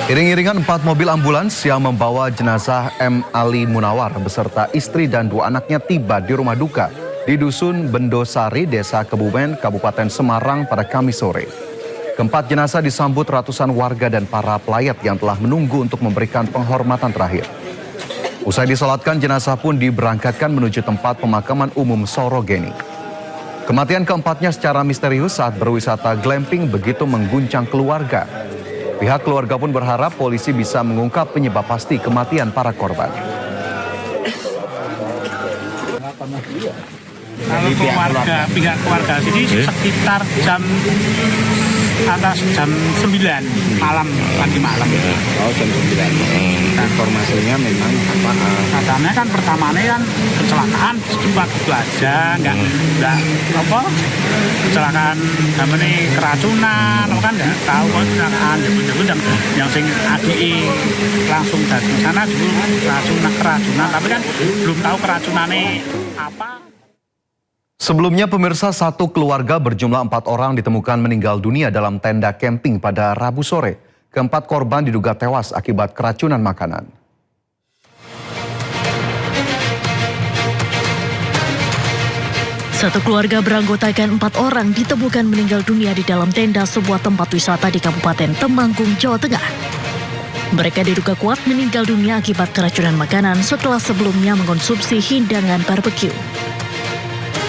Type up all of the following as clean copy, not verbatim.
Iring-iringan 4 mobil ambulans yang membawa jenazah M. Ali Munawar beserta istri dan 2 anaknya tiba di rumah duka di Dusun Bendosari, Desa Kebumen, Kabupaten Semarang pada Kamis sore. Keempat jenazah disambut ratusan warga dan para pelayat yang telah menunggu untuk memberikan penghormatan terakhir. Usai disolatkan, jenazah pun diberangkatkan menuju tempat pemakaman umum Sorogeni. Kematian keempatnya secara misterius saat berwisata glamping begitu mengguncang keluarga. Pihak keluarga pun berharap polisi bisa mengungkap penyebab pasti kematian para korban. Kalau pihak keluarga, jadi sekitar atas jam 9 malam, pagi malam. Oh, jam 9. Informasinya memang apa? Katanya kan pertamanya kan kecelakaan, cuma gitu aja, nggak apa kecelakaan, namanya keracunan, kan nggak tahu kalau kecelakaan, yang sing ADI langsung dari sana dulu keracunan, tapi kan belum tahu keracunannya apa. Sebelumnya pemirsa, satu keluarga berjumlah 4 orang ditemukan meninggal dunia dalam tenda camping pada Rabu sore. Keempat korban diduga tewas akibat keracunan makanan. Satu keluarga beranggotakan 4 orang ditemukan meninggal dunia di dalam tenda sebuah tempat wisata di Kabupaten Temanggung, Jawa Tengah. Mereka diduga kuat meninggal dunia akibat keracunan makanan setelah sebelumnya mengkonsumsi hidangan barbeque.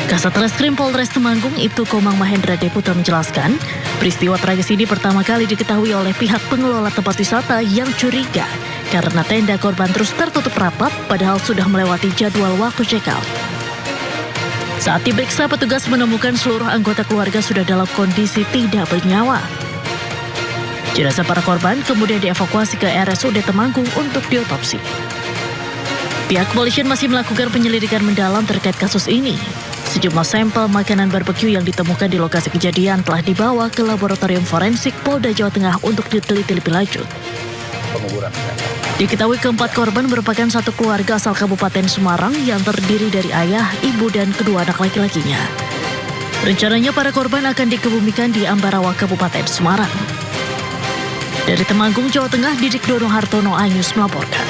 Kasat Reskrim Polres Temanggung Ibtu Komang Mahendra Deputa menjelaskan, peristiwa tragis ini pertama kali diketahui oleh pihak pengelola tempat wisata yang curiga karena tenda korban terus tertutup rapat padahal sudah melewati jadwal waktu check-out. Saat diperiksa, petugas menemukan seluruh anggota keluarga sudah dalam kondisi tidak bernyawa. Jenazah para korban kemudian dievakuasi ke RSUD Temanggung untuk diotopsi. Pihak kepolisian masih melakukan penyelidikan mendalam terkait kasus ini. Sejumlah sampel makanan barbeque yang ditemukan di lokasi kejadian telah dibawa ke Laboratorium Forensik Polda Jawa Tengah untuk diteliti lebih lanjut. Diketahui keempat korban merupakan satu keluarga asal Kabupaten Semarang yang terdiri dari ayah, ibu, dan kedua anak laki-lakinya. Rencananya para korban akan dikebumikan di Ambarawa, Kabupaten Semarang. Dari Temanggung, Jawa Tengah, Didik Dono Hartono, iNews melaporkan.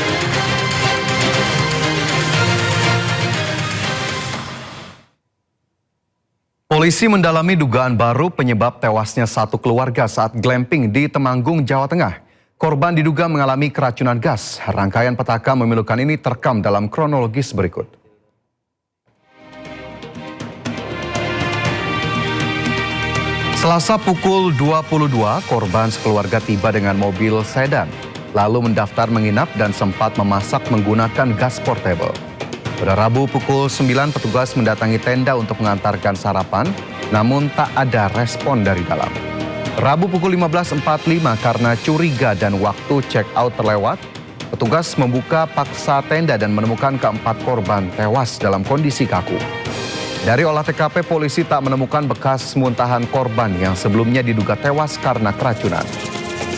Polisi mendalami dugaan baru penyebab tewasnya satu keluarga saat glamping di Temanggung, Jawa Tengah. Korban diduga mengalami keracunan gas. Rangkaian petaka memilukan ini terekam dalam kronologis berikut. Selasa pukul 22, korban sekeluarga tiba dengan mobil sedan, lalu mendaftar menginap dan sempat memasak menggunakan gas portable. Pada Rabu pukul 9, petugas mendatangi tenda untuk mengantarkan sarapan, namun tak ada respon dari dalam. Rabu pukul 15.45, karena curiga dan waktu check-out terlewat, petugas membuka paksa tenda dan menemukan keempat korban tewas dalam kondisi kaku. Dari olah TKP, polisi tak menemukan bekas muntahan korban yang sebelumnya diduga tewas karena keracunan.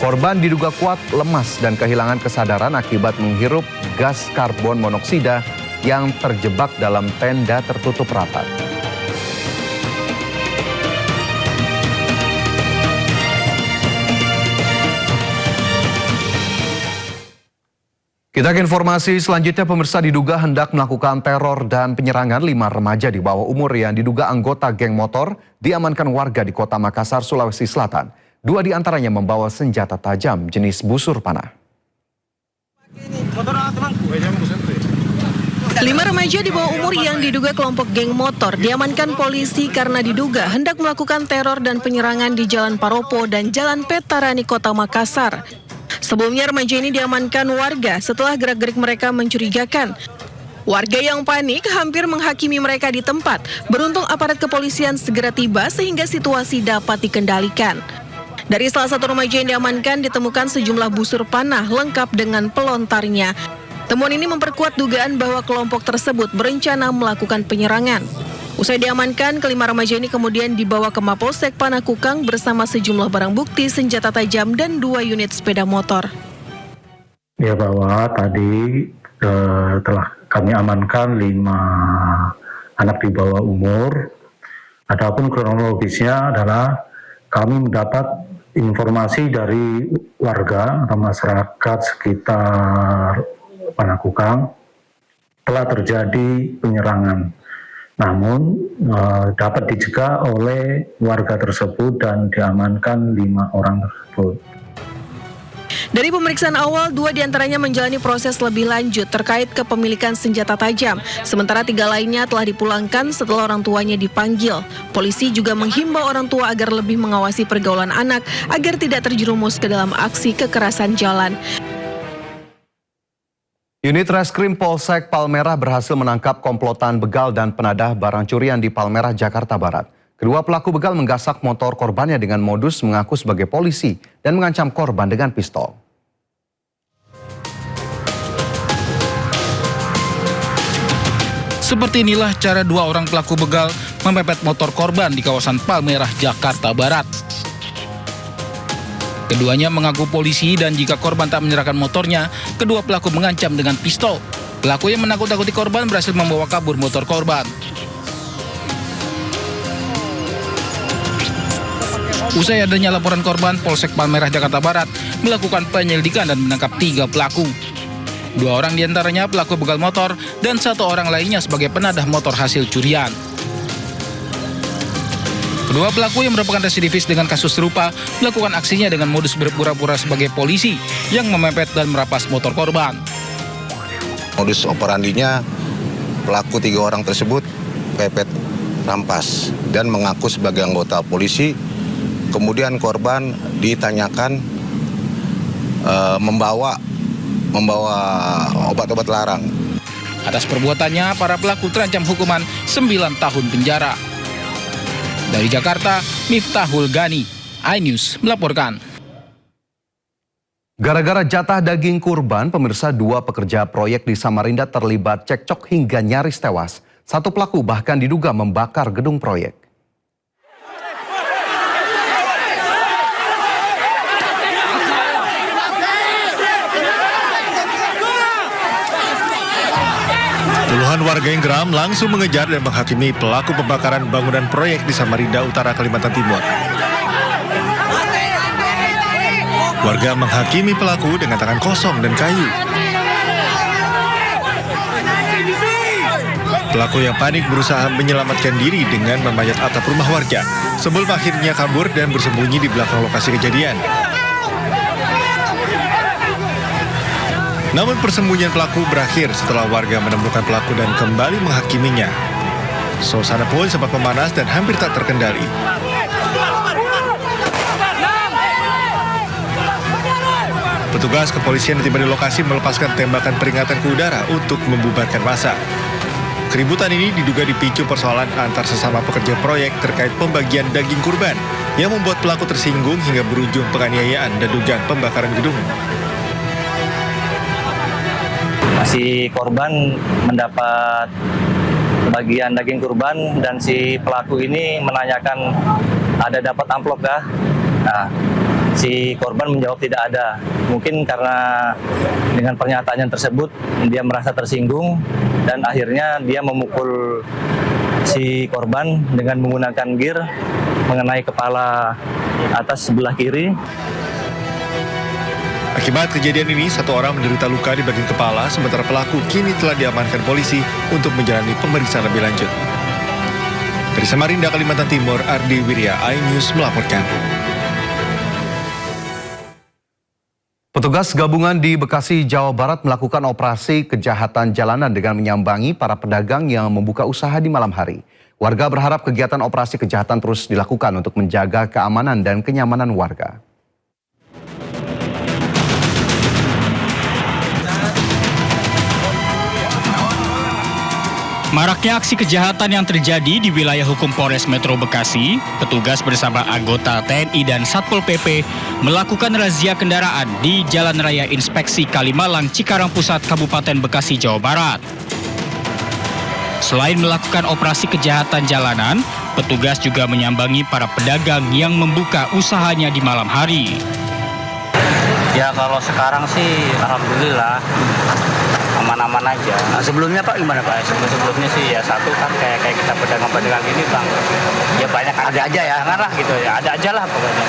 Korban diduga kuat, lemas, dan kehilangan kesadaran akibat menghirup gas karbon monoksida yang terjebak dalam tenda tertutup rapat. Kita ke informasi selanjutnya, pemirsa. Diduga hendak melakukan teror dan penyerangan 5 remaja di bawah umur yang diduga anggota geng motor diamankan warga di Kota Makassar, Sulawesi Selatan. 2 di antaranya membawa senjata tajam jenis busur panah. 5 remaja di bawah umur yang diduga kelompok geng motor diamankan polisi karena diduga hendak melakukan teror dan penyerangan di Jalan Paropo dan Jalan Petarani, Kota Makassar. Sebelumnya remaja ini diamankan warga setelah gerak-gerik mereka mencurigakan. Warga yang panik hampir menghakimi mereka di tempat. Beruntung aparat kepolisian segera tiba sehingga situasi dapat dikendalikan. Dari salah satu remaja yang diamankan ditemukan sejumlah busur panah lengkap dengan pelontarnya. Temuan ini memperkuat dugaan bahwa kelompok tersebut berencana melakukan penyerangan. Usai diamankan, kelima remaja ini kemudian dibawa ke Mapolsek Panakukang bersama sejumlah barang bukti, senjata tajam, dan 2 unit sepeda motor. Ya, bahwa tadi telah kami amankan 5 anak di bawah umur. Adapun kronologisnya adalah kami mendapat informasi dari warga atau masyarakat sekitar Panakukang telah terjadi penyerangan. Namun dapat dicegah oleh warga tersebut dan diamankan 5 orang tersebut. Dari pemeriksaan awal, 2 diantaranya menjalani proses lebih lanjut terkait kepemilikan senjata tajam. Sementara 3 lainnya telah dipulangkan setelah orang tuanya dipanggil. Polisi juga menghimbau orang tua agar lebih mengawasi pergaulan anak agar tidak terjerumus ke dalam aksi kekerasan jalan. Unit Reskrim Polsek Palmerah berhasil menangkap komplotan begal dan penadah barang curian di Palmerah, Jakarta Barat. Kedua pelaku begal menggasak motor korbannya dengan modus mengaku sebagai polisi dan mengancam korban dengan pistol. Seperti inilah cara 2 orang pelaku begal memepet motor korban di kawasan Palmerah, Jakarta Barat. Keduanya mengaku polisi dan jika korban tak menyerahkan motornya, kedua pelaku mengancam dengan pistol. Pelaku yang menakut-nakuti korban berhasil membawa kabur motor korban. Usai adanya laporan korban, Polsek Palmerah, Jakarta Barat melakukan penyelidikan dan menangkap 3 pelaku. 2 orang diantaranya pelaku begal motor dan 1 orang lainnya sebagai penadah motor hasil curian. Kedua pelaku yang merupakan residivis dengan kasus serupa melakukan aksinya dengan modus berpura-pura sebagai polisi yang memepet dan merampas motor korban. Modus operandinya pelaku 3 orang tersebut pepet rampas dan mengaku sebagai anggota polisi. Kemudian korban ditanyakan membawa obat-obat larang. Atas perbuatannya, para pelaku terancam hukuman 9 tahun penjara. Dari Jakarta, Miftahul Gani, iNews melaporkan. Gara-gara jatah daging kurban, pemirsa 2 pekerja proyek di Samarinda terlibat cekcok hingga nyaris tewas. 1 pelaku bahkan diduga membakar gedung proyek. Puluhan warga yang geram langsung mengejar dan menghakimi pelaku pembakaran bangunan proyek di Samarinda Utara, Kalimantan Timur. Warga menghakimi pelaku dengan tangan kosong dan kayu. Pelaku yang panik berusaha menyelamatkan diri dengan memanjat atap rumah warga sebelum akhirnya kabur dan bersembunyi di belakang lokasi kejadian. Namun persembunyian pelaku berakhir setelah warga menemukan pelaku dan kembali menghakiminya. Suasana pun sempat memanas dan hampir tak terkendali. Petugas kepolisian yang tiba di lokasi melepaskan tembakan peringatan ke udara untuk membubarkan massa. Keributan ini diduga dipicu persoalan antar sesama pekerja proyek terkait pembagian daging kurban yang membuat pelaku tersinggung hingga berujung penganiayaan dan dugaan pembakaran gedung. Si korban mendapat bagian daging kurban dan si pelaku ini menanyakan ada dapat amplop kah? Nah, si korban menjawab tidak ada. Mungkin karena dengan pernyataannya tersebut dia merasa tersinggung dan akhirnya dia memukul si korban dengan menggunakan gear mengenai kepala atas sebelah kiri. Akibat kejadian ini, 1 orang menderita luka di bagian kepala, sementara pelaku kini telah diamankan polisi untuk menjalani pemeriksaan lebih lanjut. Dari Samarinda, Kalimantan Timur, Ardi Wirya, iNews melaporkan. Petugas gabungan di Bekasi, Jawa Barat melakukan operasi kejahatan jalanan dengan menyambangi para pedagang yang membuka usaha di malam hari. Warga berharap kegiatan operasi kejahatan terus dilakukan untuk menjaga keamanan dan kenyamanan warga. Maraknya aksi kejahatan yang terjadi di wilayah hukum Polres Metro Bekasi, petugas bersama anggota TNI dan Satpol PP melakukan razia kendaraan di Jalan Raya Inspeksi Kalimalang, Cikarang Pusat, Kabupaten Bekasi, Jawa Barat. Selain melakukan operasi kejahatan jalanan, petugas juga menyambangi para pedagang yang membuka usahanya di malam hari. Ya kalau sekarang sih alhamdulillah aman-aman aja. Nah, sebelumnya Pak gimana Pak? Sebelumnya sih ya satu kan kayak kita pedagang-pedagang ini Bang. Ya banyak ada aja ya, lah gitu ya. Ada aja lah pokoknya.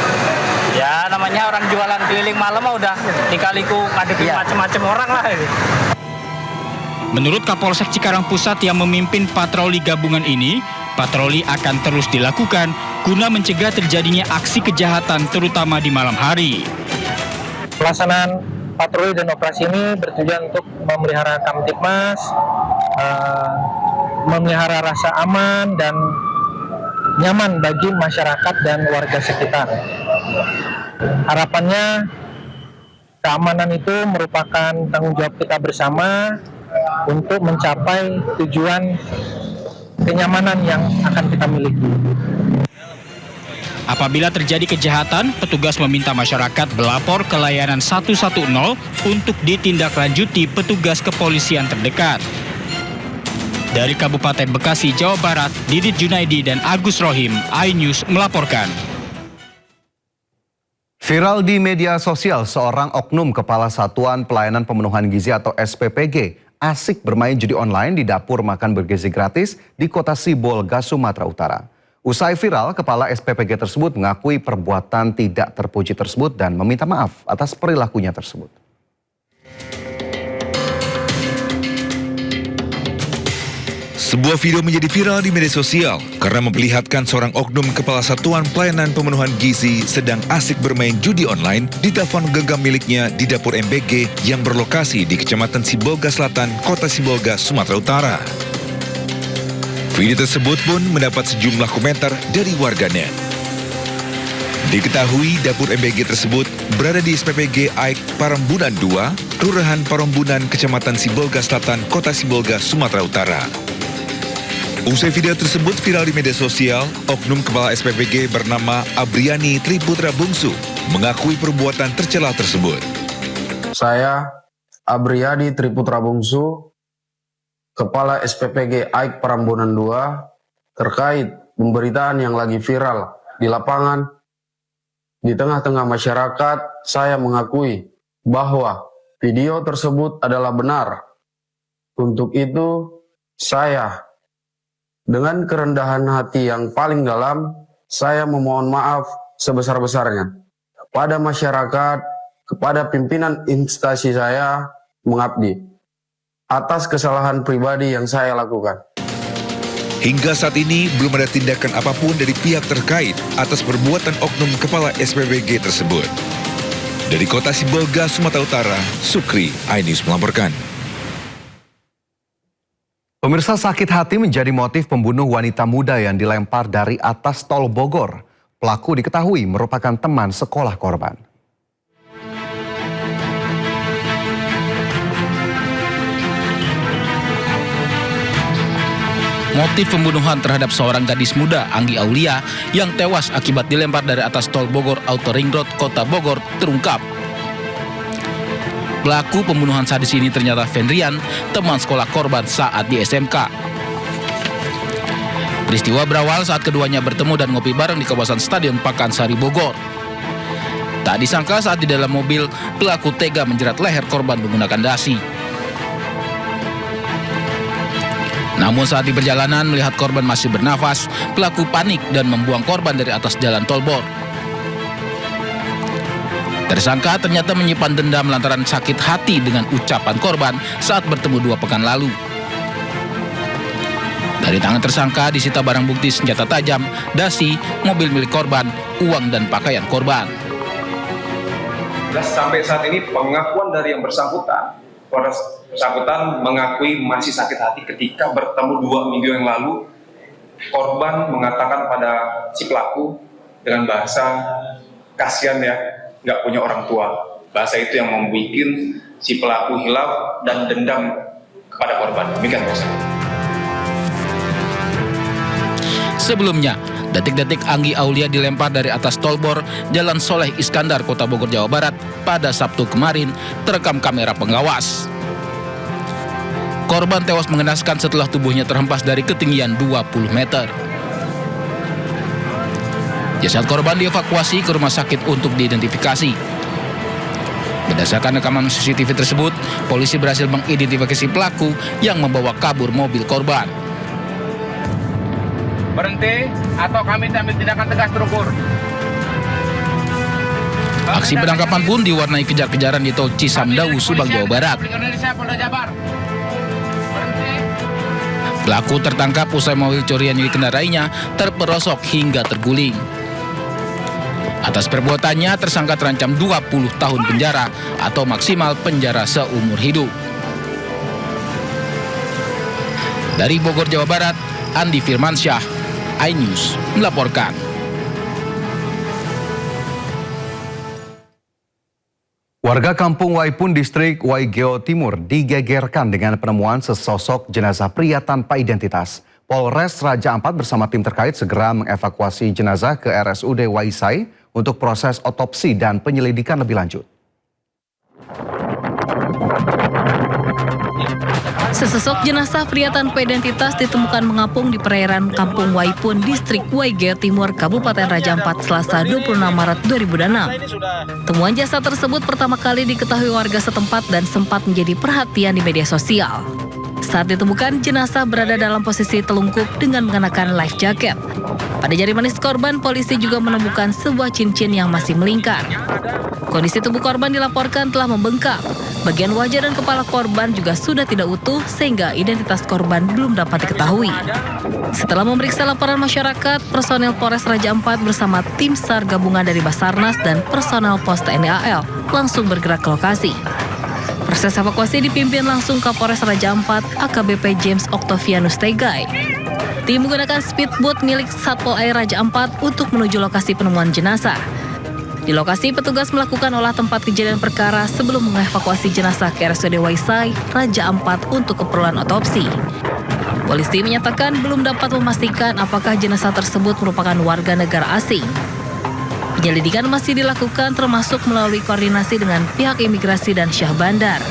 Ya namanya orang jualan keliling malam mah udah dikaliku ngadepin macam-macam orang lah. Menurut Kapolsek Cikarang Pusat yang memimpin patroli gabungan ini, patroli akan terus dilakukan guna mencegah terjadinya aksi kejahatan terutama di malam hari. Pelaksanaan patroli dan operasi ini bertujuan untuk memelihara Kamtipmas, memelihara rasa aman dan nyaman bagi masyarakat dan warga sekitar. Harapannya keamanan itu merupakan tanggung jawab kita bersama untuk mencapai tujuan kenyamanan yang akan kita miliki. Apabila terjadi kejahatan, petugas meminta masyarakat melapor ke layanan 110 untuk ditindaklanjuti petugas kepolisian terdekat. Dari Kabupaten Bekasi, Jawa Barat, Didit Junaidi dan Agus Rohim, iNews melaporkan. Viral di media sosial, seorang oknum Kepala Satuan Pelayanan Pemenuhan Gizi atau SPPG asik bermain judi online di dapur makan bergizi gratis di Kota Sibolga, Sumatera Utara. Usai viral, Kepala SPPG tersebut mengakui perbuatan tidak terpuji tersebut dan meminta maaf atas perilakunya tersebut. Sebuah video menjadi viral di media sosial karena memperlihatkan seorang oknum Kepala Satuan Pelayanan Pemenuhan Gizi sedang asik bermain judi online di telepon genggam miliknya di dapur MBG yang berlokasi di Kecamatan Sibolga Selatan, Kota Sibolga, Sumatera Utara. Video tersebut pun mendapat sejumlah komentar dari warganet. Diketahui dapur MBG tersebut berada di SPPG AIK Parambunan 2, Kelurahan Parambunan, Kecamatan Sibolga Selatan, Kota Sibolga, Sumatera Utara. Usai video tersebut viral di media sosial, oknum Kepala SPPG bernama Abriani Triputra Bungsu mengakui perbuatan tercela tersebut. Saya, Abriani Triputra Bungsu, Kepala SPPG AIK Parambunan 2, terkait pemberitaan yang lagi viral di lapangan, di tengah-tengah masyarakat, saya mengakui bahwa video tersebut adalah benar. Untuk itu, saya dengan kerendahan hati yang paling dalam, saya memohon maaf sebesar-besarnya kepada masyarakat, kepada pimpinan instansi saya mengabdi atas kesalahan pribadi yang saya lakukan. Hingga saat ini belum ada tindakan apapun dari pihak terkait atas perbuatan oknum Kepala SPPG tersebut. Dari Kota Sibolga, Sumatera Utara, Sukri, iNews melaporkan. Pemirsa, sakit hati menjadi motif pembunuh wanita muda yang dilempar dari atas tol Bogor. Pelaku diketahui merupakan teman sekolah korban. Motif pembunuhan terhadap seorang gadis muda, Anggi Aulia, yang tewas akibat dilempar dari atas tol Bogor Auto Ring Road, Kota Bogor, terungkap. Pelaku pembunuhan sadis ini ternyata Fendrian, teman sekolah korban saat di SMK. Peristiwa berawal saat keduanya bertemu dan ngopi bareng di kawasan Stadion Pakansari Bogor. Tak disangka saat di dalam mobil, pelaku tega menjerat leher korban menggunakan dasi. Namun saat di perjalanan melihat korban masih bernafas, pelaku panik dan membuang korban dari atas jalan tol Bor. Tersangka ternyata menyimpan dendam lantaran sakit hati dengan ucapan korban saat bertemu 2 pekan lalu. Dari tangan tersangka disita barang bukti senjata tajam, dasi, mobil milik korban, uang dan pakaian korban. Sampai saat ini pengakuan dari yang bersangkutan mengakui masih sakit hati ketika bertemu 2 minggu yang lalu. Korban mengatakan pada si pelaku dengan bahasa kasihan ya, nggak punya orang tua. Bahasa itu yang membuat si pelaku hilaf dan dendam kepada korban. Demikian Bos. Sebelumnya, detik-detik Anggi Aulia dilempar dari atas tol Bor, Jalan Soleh Iskandar, Kota Bogor, Jawa Barat pada Sabtu kemarin terekam kamera pengawas. Korban tewas mengenaskan setelah tubuhnya terhempas dari ketinggian 20 meter. Jasad korban dievakuasi ke rumah sakit untuk diidentifikasi. Berdasarkan rekaman CCTV tersebut, polisi berhasil mengidentifikasi pelaku yang membawa kabur mobil korban. Berhenti atau kami ambil tindakan tegas terukur. Aksi penangkapan pun diwarnai kejar-kejaran di tol Cisamdawu, Subang, Jawa Barat. Pelaku tertangkap usai mobil curian yang dikendarainya terperosok hingga terguling. Atas perbuatannya, tersangka terancam 20 tahun penjara atau maksimal penjara seumur hidup. Dari Bogor, Jawa Barat, Andi Firmansyah, iNews melaporkan. Warga kampung Waipun, distrik Waigeo Timur digegerkan dengan penemuan sesosok jenazah pria tanpa identitas. Polres Raja Ampat bersama tim terkait segera mengevakuasi jenazah ke RSUD Waisai untuk proses otopsi dan penyelidikan lebih lanjut. Sesosok jenazah pria tanpa identitas ditemukan mengapung di perairan Kampung Waipun, distrik Waigeo Timur, Kabupaten Raja Ampat, Selasa 26 Maret 2006. Temuan jasad tersebut pertama kali diketahui warga setempat dan sempat menjadi perhatian di media sosial. Saat ditemukan, jenazah berada dalam posisi telungkup dengan mengenakan life jacket. Pada jari manis korban, polisi juga menemukan sebuah cincin yang masih melingkar. Kondisi tubuh korban dilaporkan telah membengkak. Bagian wajah dan kepala korban juga sudah tidak utuh sehingga identitas korban belum dapat diketahui. Setelah memeriksa laporan masyarakat, personel Polres Raja Ampat bersama tim SAR gabungan dari Basarnas dan personel Pos TNI AL langsung bergerak ke lokasi. Proses evakuasi dipimpin langsung Kapolres Raja Ampat AKBP James Octavianus Tegai. Tim menggunakan speedboat milik Satpol Air Raja Ampat untuk menuju lokasi penemuan jenazah. Di lokasi, petugas melakukan olah tempat kejadian perkara sebelum mengevakuasi jenazah ke RSUD Waisai, Raja Ampat untuk keperluan otopsi. Polisi menyatakan belum dapat memastikan apakah jenazah tersebut merupakan warga negara asing. Penyelidikan masih dilakukan termasuk melalui koordinasi dengan pihak imigrasi dan Syah Bandar.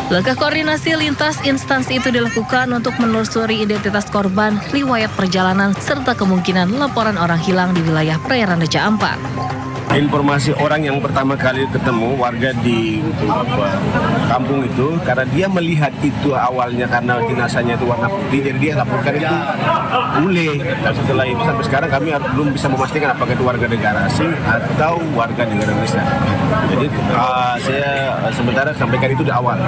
Langkah koordinasi lintas instansi itu dilakukan untuk menelusuri identitas korban, riwayat perjalanan, serta kemungkinan laporan orang hilang di wilayah perairan Raja Ampat. Informasi orang yang pertama kali ketemu warga di kampung itu, karena dia melihat itu awalnya karena jenazahnya itu warna putih, jadi dia laporkan itu bule. Dan setelah itu sampai sekarang kami belum bisa memastikan apakah itu warga negara asing atau warga negara Indonesia. Jadi saya sementara sampaikan itu di awal.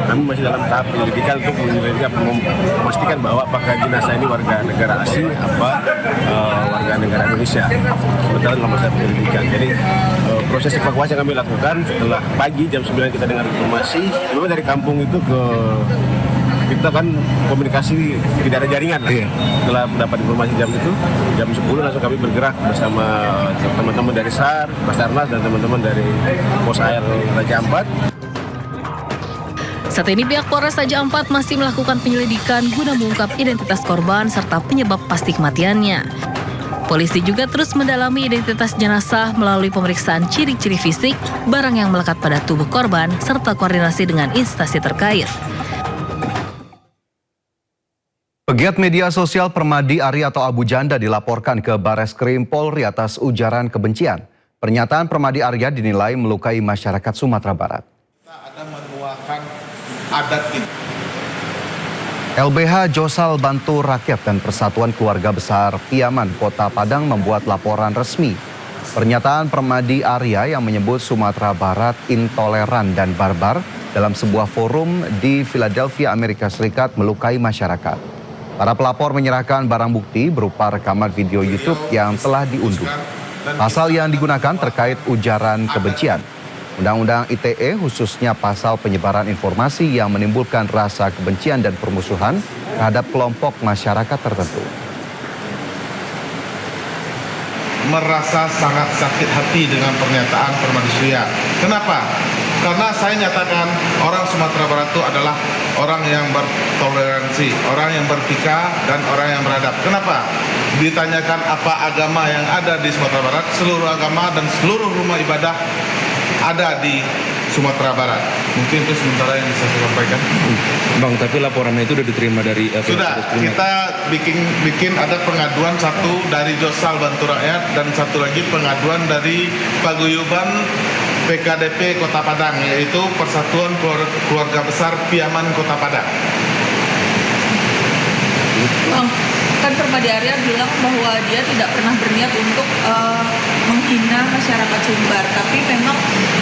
Kami masih dalam tahap penyelidikan untuk memastikan bahwa apakah jenazah ini warga negara asing apa warga negara Indonesia. Sementara dalam masa penyelidikan. Jadi proses evakuasi yang kami lakukan setelah pagi jam 9 kita dengar informasi. Memang dari kampung itu kita kan komunikasi tidak ada jaringan. Setelah mendapat informasi jam 10 langsung kami bergerak bersama teman-teman dari SAR, Basarnas dan teman-teman dari Pos Air Raja Ampat. Saat ini pihak Polres Raja Ampat masih melakukan penyelidikan guna mengungkap identitas korban serta penyebab pasti kematiannya. Polisi juga terus mendalami identitas jenazah melalui pemeriksaan ciri-ciri fisik, barang yang melekat pada tubuh korban, serta koordinasi dengan instansi terkait. Pegiat media sosial Permadi Ari atau Abu Janda dilaporkan ke Bareskrim Polri atas ujaran kebencian. Pernyataan Permadi Arya dinilai melukai masyarakat Sumatera Barat. Ada menuakan adat ini. LBH Josal Bantu Rakyat dan Persatuan Keluarga Besar Piaman Kota Padang membuat laporan resmi. Pernyataan Permadi Arya yang menyebut Sumatera Barat intoleran dan barbar dalam sebuah forum di Philadelphia, Amerika Serikat melukai masyarakat. Para pelapor menyerahkan barang bukti berupa rekaman video YouTube yang telah diunduh. Pasal yang digunakan terkait ujaran kebencian. Undang-Undang ITE khususnya pasal penyebaran informasi yang menimbulkan rasa kebencian dan permusuhan terhadap kelompok masyarakat tertentu. Merasa sangat sakit hati dengan pernyataan Permadi Surya. Kenapa? Karena saya nyatakan orang Sumatera Barat itu adalah orang yang bertoleransi, orang yang bertika dan orang yang beradab. Kenapa? Ditanyakan apa agama yang ada di Sumatera Barat, seluruh agama dan seluruh rumah ibadah ada di Sumatera Barat. Mungkin itu sementara yang bisa saya sampaikan. Bang, tapi laporannya itu sudah diterima dari... Sudah, kita bikin ada pengaduan satu dari Josal Bantu Rakyat dan satu lagi pengaduan dari Paguyuban PKDP Kota Padang, yaitu Persatuan Keluarga Besar Piaman Kota Padang. Bang, kan Permadi Arya bilang bahwa dia tidak pernah berniat untuk menghina menghina masyarakat Sumbar, tapi memang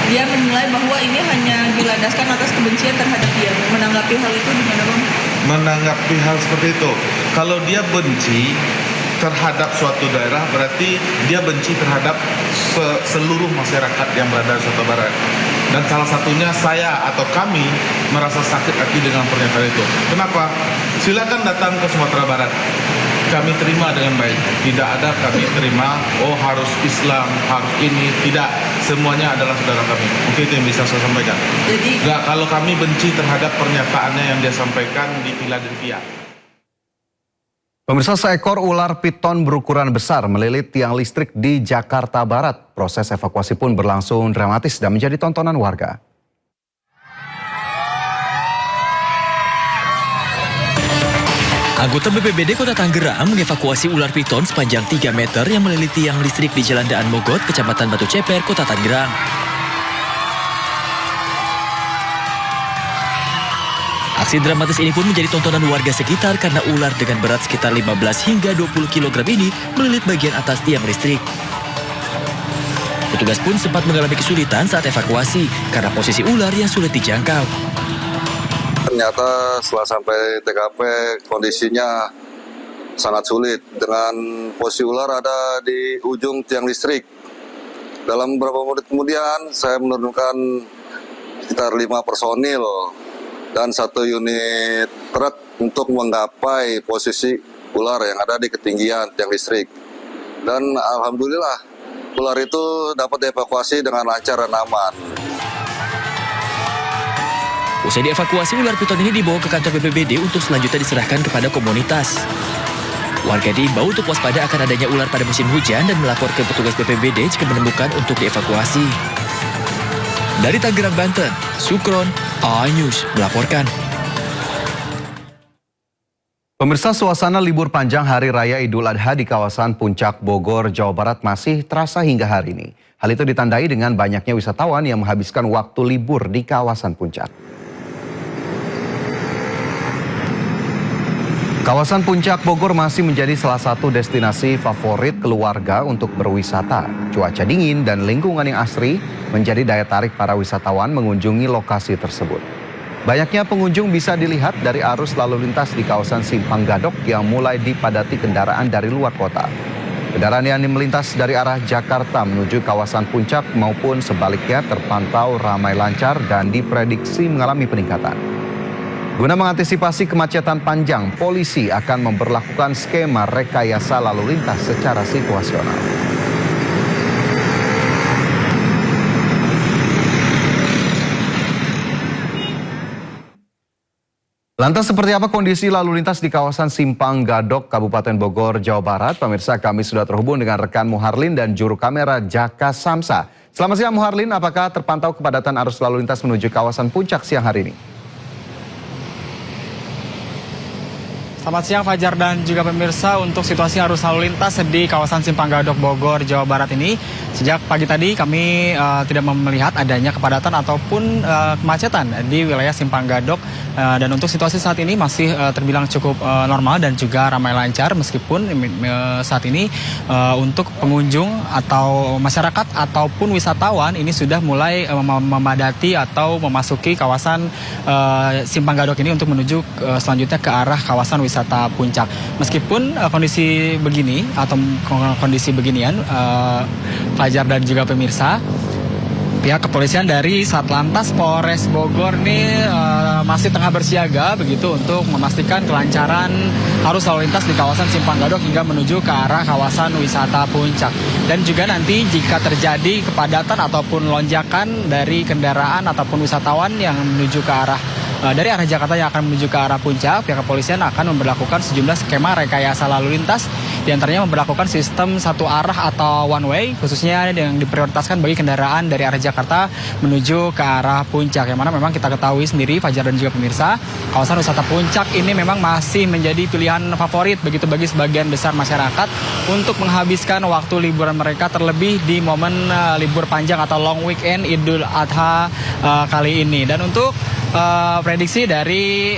dia menilai bahwa ini hanya dilandaskan atas kebencian terhadap dia. Menanggapi hal itu gimana, Bang? Menanggapi hal seperti itu, kalau dia benci terhadap suatu daerah, berarti dia benci terhadap seluruh masyarakat yang berada di Sumatera Barat. Dan salah satunya saya atau kami merasa sakit hati dengan pernyataan itu. Kenapa? Silakan datang ke Sumatera Barat. Kami terima dengan baik. Tidak ada kami terima, oh harus Islam, harus ini. Tidak, semuanya adalah saudara kami. Mungkin itu yang bisa saya sampaikan. Jadi, nggak, kalau kami benci terhadap pernyataannya yang dia sampaikan di Philadelphia. Pemirsa, seekor ular piton berukuran besar melilit tiang listrik di Jakarta Barat. Proses evakuasi pun berlangsung dramatis dan menjadi tontonan warga. Anggota BPBD Kota Tangerang mengevakuasi ular piton sepanjang 3 meter yang melilit tiang listrik di Jalan Daan Mogot, Kecamatan Batu Ceper, Kota Tangerang. Aksi dramatis ini pun menjadi tontonan warga sekitar karena ular dengan berat sekitar 15 hingga 20 kg ini melilit bagian atas tiang listrik. Petugas pun sempat mengalami kesulitan saat evakuasi karena posisi ular yang sulit dijangkau. Ternyata setelah sampai TKP kondisinya sangat sulit dengan posisi ular ada di ujung tiang listrik. Dalam beberapa menit kemudian saya menurunkan sekitar 5 personil dan 1 unit truk untuk menggapai posisi ular yang ada di ketinggian tiang listrik. Dan alhamdulillah ular itu dapat dievakuasi dengan lancar dan aman. Usai dievakuasi, ular piton ini dibawa ke kantor BPBD untuk selanjutnya diserahkan kepada komunitas. Warga diimbau untuk waspada akan adanya ular pada musim hujan dan melapor ke petugas BPBD jika menemukan untuk dievakuasi. Dari Tangerang, Banten, Sukron, iNews melaporkan. Pemirsa, suasana libur panjang Hari Raya Idul Adha di kawasan Puncak Bogor, Jawa Barat masih terasa hingga hari ini. Hal itu ditandai dengan banyaknya wisatawan yang menghabiskan waktu libur di kawasan puncak. Kawasan Puncak Bogor masih menjadi salah satu destinasi favorit keluarga untuk berwisata. Cuaca dingin dan lingkungan yang asri menjadi daya tarik para wisatawan mengunjungi lokasi tersebut. Banyaknya pengunjung bisa dilihat dari arus lalu lintas di kawasan Simpang Gadok yang mulai dipadati kendaraan dari luar kota. Kendaraan yang melintas dari arah Jakarta menuju kawasan Puncak maupun sebaliknya terpantau ramai lancar dan diprediksi mengalami peningkatan. Guna mengantisipasi kemacetan panjang, polisi akan memberlakukan skema rekayasa lalu lintas secara situasional. Lantas seperti apa kondisi lalu lintas di kawasan Simpang Gadok, Kabupaten Bogor, Jawa Barat? Pemirsa, kami sudah terhubung dengan rekan Muharlin dan juru kamera Jaka Samsa. Selamat siang Muharlin, apakah terpantau kepadatan arus lalu lintas menuju kawasan Puncak siang hari ini? Selamat siang Fajar dan juga pemirsa. Untuk situasi arus lalu lintas di kawasan Simpang Gadok Bogor, Jawa Barat ini, sejak pagi tadi kami tidak melihat adanya kepadatan ataupun kemacetan di wilayah Simpang Gadok. Dan untuk situasi saat ini masih terbilang cukup normal dan juga ramai lancar, meskipun saat ini untuk pengunjung atau masyarakat ataupun wisatawan ini sudah mulai memadati atau memasuki kawasan Simpang Gadok ini untuk menuju selanjutnya ke arah kawasan wisata Puncak. Meskipun kondisi begini atau kondisi beginian, Fajar dan juga pemirsa, pihak kepolisian dari Satlantas Polres Bogor ini masih tengah bersiaga begitu untuk memastikan kelancaran arus lalu lintas di kawasan Simpang Gadok hingga menuju ke arah kawasan wisata Puncak. Dan juga nanti jika terjadi kepadatan ataupun lonjakan dari kendaraan ataupun wisatawan yang menuju ke arah dari arah Jakarta yang akan menuju ke arah Puncak, pihak kepolisian akan memberlakukan sejumlah skema rekayasa lalu lintas, diantaranya memberlakukan sistem satu arah atau one way, khususnya yang diprioritaskan bagi kendaraan dari arah Jakarta menuju ke arah Puncak, yang mana memang kita ketahui sendiri, Fajar dan juga pemirsa, kawasan wisata Puncak ini memang masih menjadi pilihan favorit begitu bagi sebagian besar masyarakat untuk menghabiskan waktu liburan mereka, terlebih di momen libur panjang atau long weekend Idul Adha kali ini. Dan untuk prediksi dari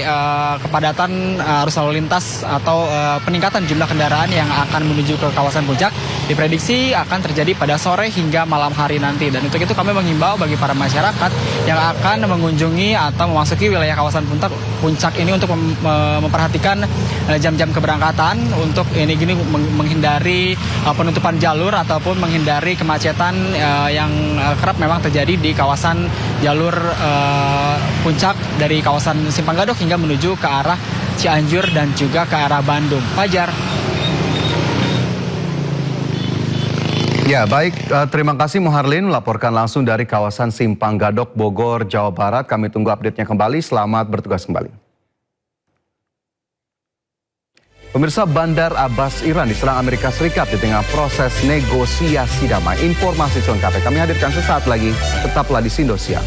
kepadatan arus lalu lintas atau peningkatan jumlah kendaraan yang akan menuju ke kawasan Puncak diprediksi akan terjadi pada sore hingga malam hari nanti. Dan untuk itu kami menghimbau bagi para masyarakat yang akan mengunjungi atau memasuki wilayah kawasan puncak ini untuk memperhatikan jam-jam keberangkatan untuk menghindari penutupan jalur ataupun menghindari kemacetan yang kerap memang terjadi di kawasan jalur puncak dari kawasan Simpang Gadok hingga menuju ke arah Cianjur dan juga ke arah Bandung. Fajar. Ya, baik. Terima kasih Muharlin melaporkan langsung dari kawasan Simpang Gadok, Bogor, Jawa Barat. Kami tunggu update-nya kembali. Selamat bertugas kembali. Pemirsa, Bandar Abbas Iran diserang Amerika Serikat di tengah proses negosiasi damai. Informasi selengkapnya kami hadirkan sesaat lagi. Tetaplah di Sindo Siang.